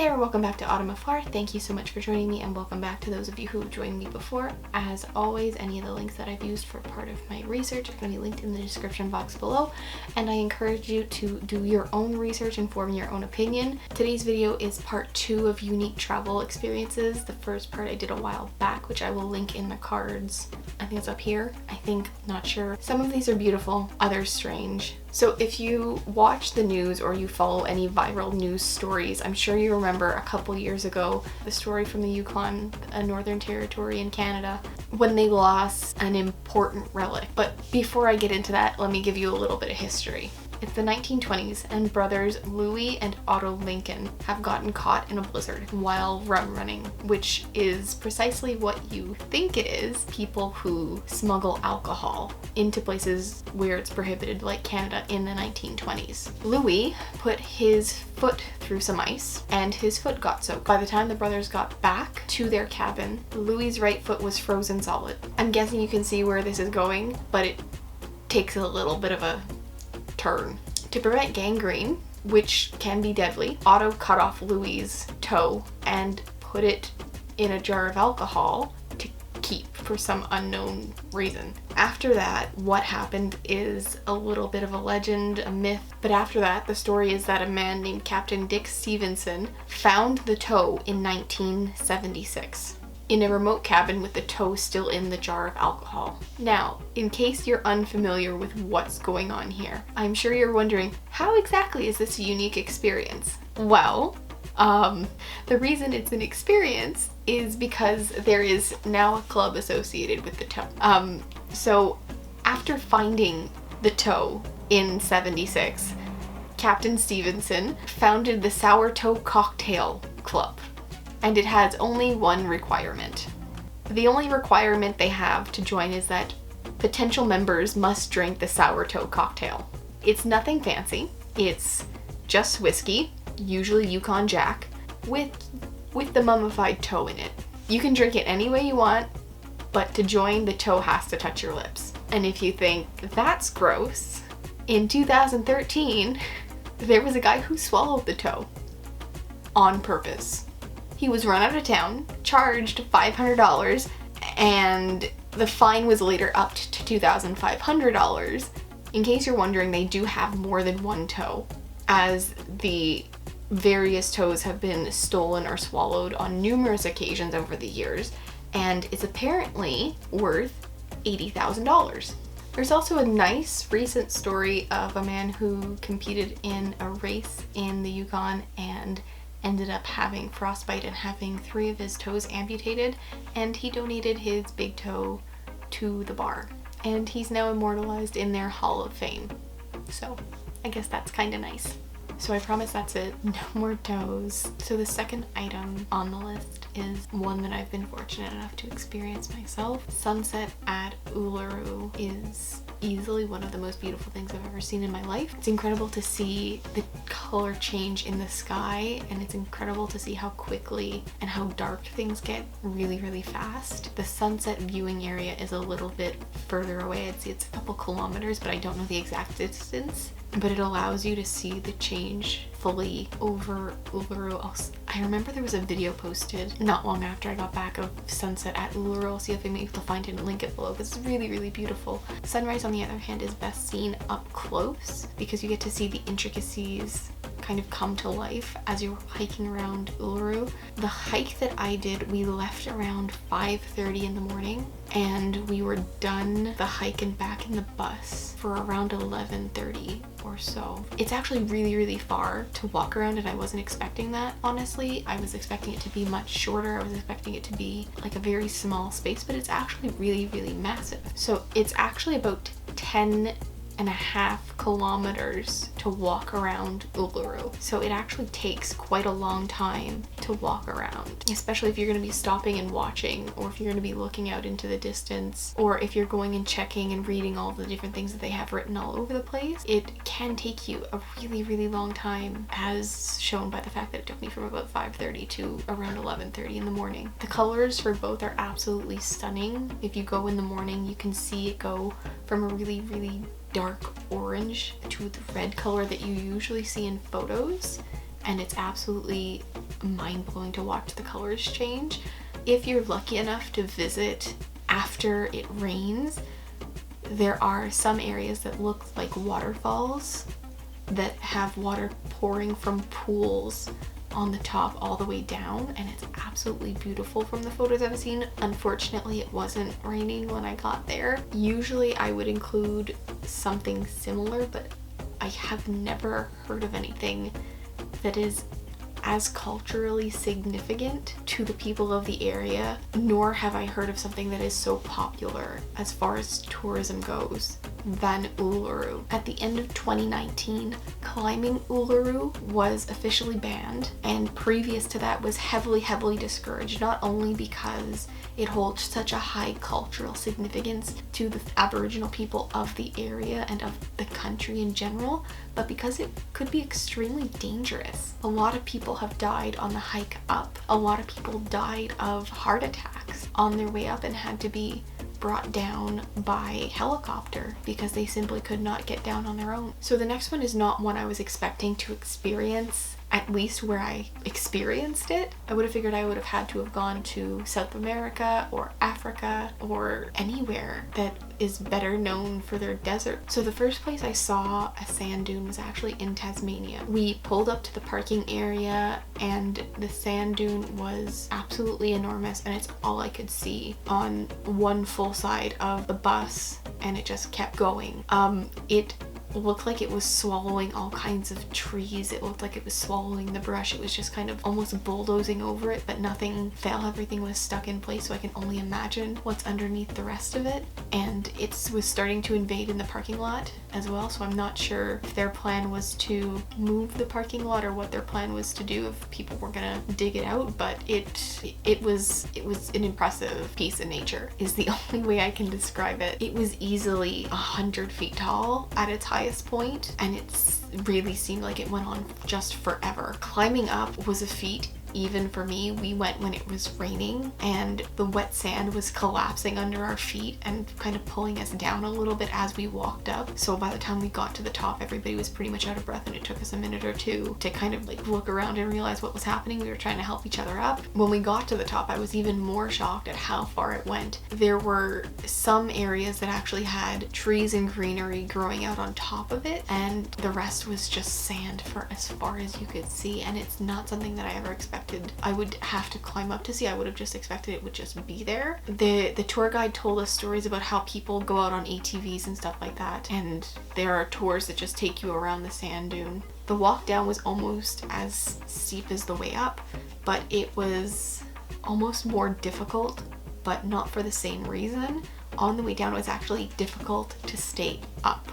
there, welcome back to AutumnAfar. Thank you so much for joining me, and welcome back to those of you who have joined me before. As always, any of the links that I've used for part of my research are going to be linked in the description box below, and I encourage you to do your own research and form your own opinion. Today's video is part 2 of unique travel experiences. The first part I did a while back, which I will link in the cards. I think it's up here. Not sure. Some of these are beautiful, others strange. So if you watch the news or you follow any viral news stories, I'm sure you remember a couple years ago the story from the Yukon, a Northern Territory in Canada, when they lost an important relic. But before I get into that, let me give you a little bit of history. It's the 1920s, and brothers Louis and Otto Lincoln have gotten caught in a blizzard while rum running, which is precisely what you think it is: people who smuggle alcohol into places where it's prohibited, like Canada in the 1920s. Louis put his foot through some ice, and his foot got soaked. By the time the brothers got back to their cabin, Louis's right foot was frozen solid. I'm guessing you can see where this is going, but it takes a little bit of a turn. To prevent gangrene, which can be deadly, Otto cut off Louis's toe and put it in a jar of alcohol to keep for some unknown reason. After that, what happened is a little bit of a legend, a myth, but after that, the story is that a man named Captain Dick Stevenson found the toe in 1976. in a remote cabin with the toe still in the jar of alcohol. Now, in case you're unfamiliar with what's going on here, I'm sure you're wondering, how exactly is this a unique experience? Well, the reason it's an experience is because there is now a club associated with the toe. So after finding the toe in 76, Captain Stevenson founded the Sour Toe Cocktail Club. And it has only one requirement. The only requirement they have to join is that potential members must drink the sour toe cocktail. It's nothing fancy. It's just whiskey, usually Yukon Jack, with the mummified toe in it. You can drink it any way you want, but to join, the toe has to touch your lips. And if you think that's gross, in 2013, there was a guy who swallowed the toe on purpose. He was run out of town, charged $500, and the fine was later upped to $2,500. In case you're wondering, they do have more than one toe, as the various toes have been stolen or swallowed on numerous occasions over the years, and it's apparently worth $80,000. There's also a nice recent story of a man who competed in a race in the Yukon and ended up having frostbite and having 3 of his toes amputated, and he donated his big toe to the bar, and he's now immortalized in their Hall of Fame. So I guess that's kind of nice. So I promise that's it. No more toes. So the second item on the list is one that I've been fortunate enough to experience myself. Sunset at Uluru is easily one of the most beautiful things I've ever seen in my life. It's incredible to see the color change in the sky, and it's incredible to see how quickly and how dark things get really, really fast. The sunset viewing area is a little bit further away. I'd say it's a couple kilometers, but I don't know the exact distance. But it allows you to see the change fully over Uluru. I remember there was a video posted not long after I got back of sunset at Uluru. I'll see if I'm able to find it and link it below, because it's really, really beautiful. Sunrise, on the other hand, is best seen up close because you get to see the intricacies kind of come to life as you're hiking around Uluru. The hike that I did, we left around 5:30 in the morning, and we were done the hike and back in the bus for around 11:30 or so. It's actually really, really far to walk around, and I wasn't expecting that, honestly. I was expecting it to be much shorter. I was expecting it to be like a very small space, but it's actually really, really massive. So it's actually about 10.5 kilometers to walk around Uluru. So it actually takes quite a long time to walk around, especially if you're going to be stopping and watching, or if you're going to be looking out into the distance, or if you're going and checking and reading all the different things that they have written all over the place. It can take you a really, really long time, as shown by the fact that it took me from about 5:30 to around 11:30 in the morning. The colors for both are absolutely stunning. If you go in the morning, you can see it go from a really, really dark orange to the red color that you usually see in photos, and it's absolutely mind-blowing to watch the colors change. If you're lucky enough to visit after it rains, there are some areas that look like waterfalls that have water pouring from pools on the top all the way down, and it's absolutely beautiful from the photos I've seen. Unfortunately, it wasn't raining when I got there. Usually I would include something similar, but I have never heard of anything that is as culturally significant to the people of the area, nor have I heard of something that is so popular as far as tourism goes than Uluru. At the end of 2019, climbing Uluru was officially banned, and previous to that was heavily discouraged, not only because it holds such a high cultural significance to the Aboriginal people of the area and of the country in general, but because it could be extremely dangerous. A lot of people have died on the hike up. A lot of people died of heart attacks on their way up and had to be brought down by helicopter because they simply could not get down on their own. So the next one is not one I was expecting to experience, at least where I experienced it. I would have figured I would have had to have gone to South America or Africa or anywhere that is better known for their desert. So the first place I saw a sand dune was actually in Tasmania. We pulled up to the parking area and the sand dune was absolutely enormous, and it's all I could see on one full side of the bus, and it just kept going. It looked like it was swallowing all kinds of trees. It looked like it was swallowing the brush. It was just kind of almost bulldozing over it, but nothing fell. Everything was stuck in place, so I can only imagine what's underneath the rest of it. And it was starting to invade in the parking lot as well, so I'm not sure if their plan was to move the parking lot or what their plan was to do if people were gonna dig it out, but it was an impressive piece of nature is the only way I can describe it. It was easily 100 feet tall at its highest point, and it really seemed like it went on just forever. Climbing up was a feat even for me. We went when it was raining and the wet sand was collapsing under our feet and kind of pulling us down a little bit as we walked up. So by the time we got to the top, everybody was pretty much out of breath, and it took us a minute or two to kind of like look around and realize what was happening. We were trying to help each other up. When we got to the top, I was even more shocked at how far it went. There were some areas that actually had trees and greenery growing out on top of it, and the rest was just sand for as far as you could see, and it's not something that I ever expected I would have to climb up to see. I would have just expected it would just be there. The tour guide told us stories about how people go out on ATVs and stuff like that, and there are tours that just take you around the sand dune. The walk down was almost as steep as the way up, but it was almost more difficult, but not for the same reason. On the way down, it was actually difficult to stay up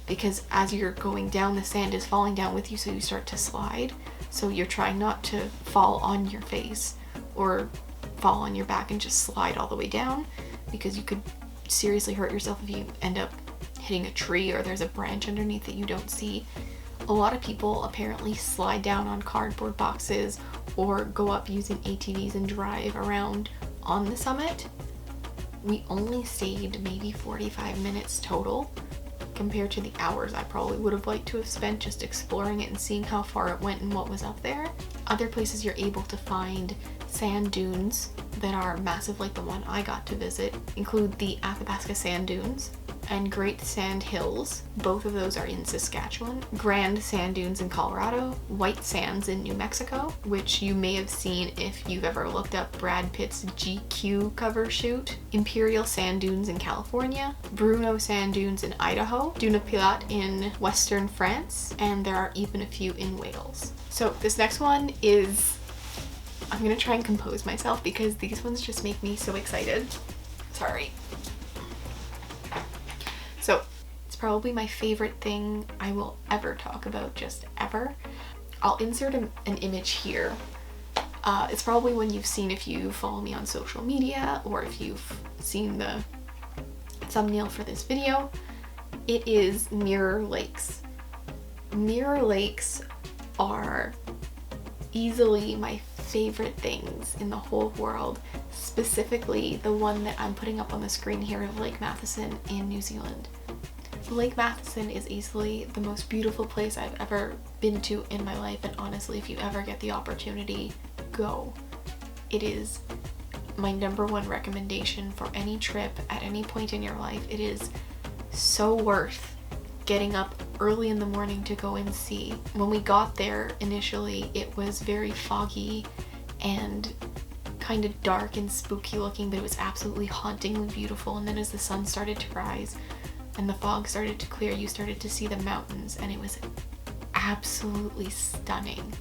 because as you're going down, the sand is falling down with you, so you start to slide. So you're trying not to fall on your face or fall on your back and just slide all the way down, because you could seriously hurt yourself if you end up hitting a tree or there's a branch underneath that you don't see. A lot of people apparently slide down on cardboard boxes or go up using ATVs and drive around on the summit. We only stayed maybe 45 minutes total, compared to the hours I probably would have liked to have spent just exploring it and seeing how far it went and what was up there. Other places you're able to find sand dunes that are massive, like the one I got to visit, include the Athabasca Sand Dunes and Great Sand Hills. Both of those are in Saskatchewan. Grand Sand Dunes in Colorado. White Sands in New Mexico, which you may have seen if you've ever looked up Brad Pitt's GQ cover shoot. Imperial Sand Dunes in California. Bruneau Sand Dunes in Idaho. Duna Pilat in western France. And there are even a few in Wales. So this next one is, I'm gonna try and compose myself because these ones just make me so excited. Sorry. So it's probably my favorite thing I will ever talk about, just ever. I'll insert an image here. It's probably one you've seen if you follow me on social media or if you've seen the thumbnail for this video. It is mirror lakes. Mirror lakes are easily my favorite things in the whole world, specifically the one that I'm putting up on the screen here of Lake Matheson in New Zealand. Lake Matheson is easily the most beautiful place I've ever been to in my life, and honestly, if you ever get the opportunity, go. It is my #1 recommendation for any trip at any point in your life. It is so worth getting up early in the morning to go and see. When we got there initially, it was very foggy and kind of dark and spooky looking, but it was absolutely hauntingly beautiful. And then as the sun started to rise and the fog started to clear, you started to see the mountains, and it was absolutely stunning.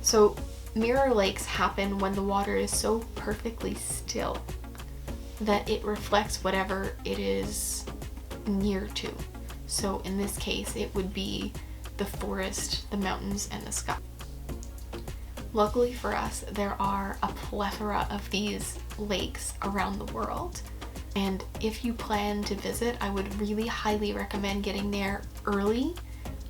So mirror lakes happen when the water is so perfectly still that it reflects whatever it is near to. So in this case, it would be the forest, the mountains, and the sky. Luckily for us, there are a plethora of these lakes around the world. And if you plan to visit, I would really highly recommend getting there early,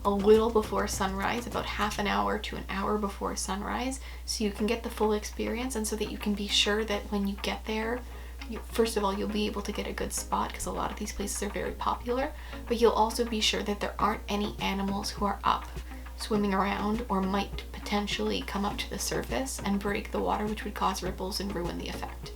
a little before sunrise, about half an hour to an hour before sunrise, so you can get the full experience, and so that you can be sure that when you get there, first of all, you'll be able to get a good spot, because a lot of these places are very popular, but you'll also be sure that there aren't any animals who are up swimming around or might potentially come up to the surface and break the water, which would cause ripples and ruin the effect.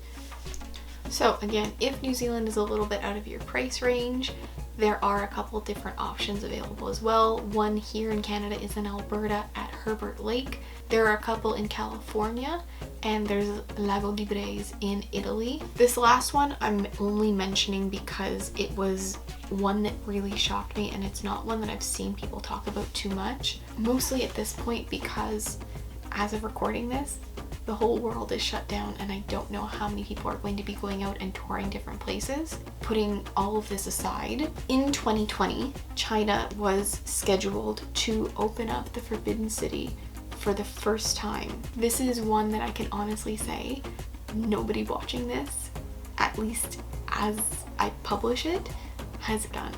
So again, if New Zealand is a little bit out of your price range, there are a couple different options available as well. One here in Canada is in Alberta at Herbert Lake. There are a couple in California, and there's Lago di Braies in Italy. This last one I'm only mentioning because it was one that really shocked me, and it's not one that I've seen people talk about too much. Mostly at this point because as of recording this, the whole world is shut down, and I don't know how many people are going to be going out and touring different places. Putting all of this aside, in 2020, China was scheduled to open up the Forbidden City for the first time. This is one that I can honestly say nobody watching this, at least as I publish it, has done.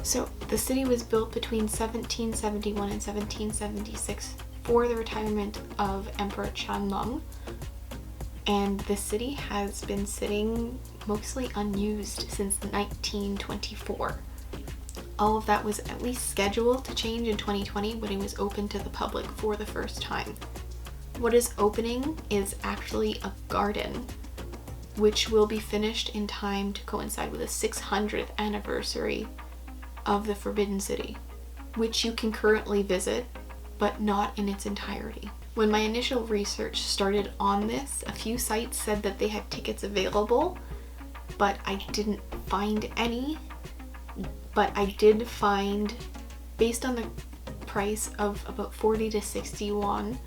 So the city was built between 1771 and 1776 for the retirement of Emperor Qianlong, and the city has been sitting mostly unused since 1924. All of that was at least scheduled to change in 2020 when it was open to the public for the first time. What is opening is actually a garden, which will be finished in time to coincide with the 600th anniversary of the Forbidden City, which you can currently visit, but not in its entirety. When my initial research started on this, a few sites said that they had tickets available, but I didn't find any. But I did find, based on the price of about 40 to 60 won,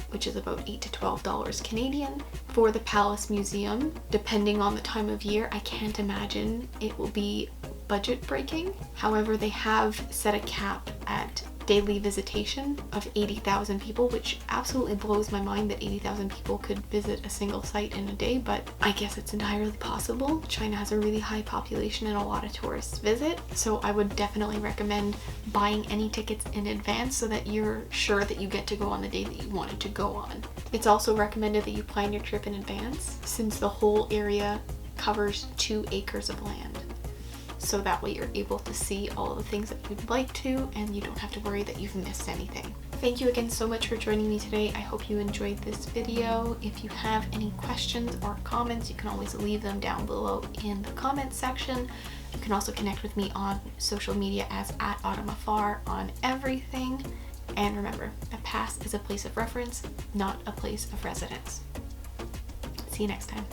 which is about $8 to $12 Canadian, for the Palace Museum, depending on the time of year. I can't imagine it will be budget breaking. However, they have set a cap at daily visitation of 80,000 people, which absolutely blows my mind that 80,000 people could visit a single site in a day, but I guess it's entirely possible. China has a really high population and a lot of tourists visit, so I would definitely recommend buying any tickets in advance so that you're sure that you get to go on the day that you wanted to go on. It's also recommended that you plan your trip in advance, since the whole area covers 2 acres of land. So that way you're able to see all the things that you'd like to, and you don't have to worry that you've missed anything. Thank you again so much for joining me today. I hope you enjoyed this video. If you have any questions or comments, you can always leave them down below in the comments section. You can also connect with me on social media as @AutumnAfar on everything. And remember, a pass is a place of reference, not a place of residence. See you next time.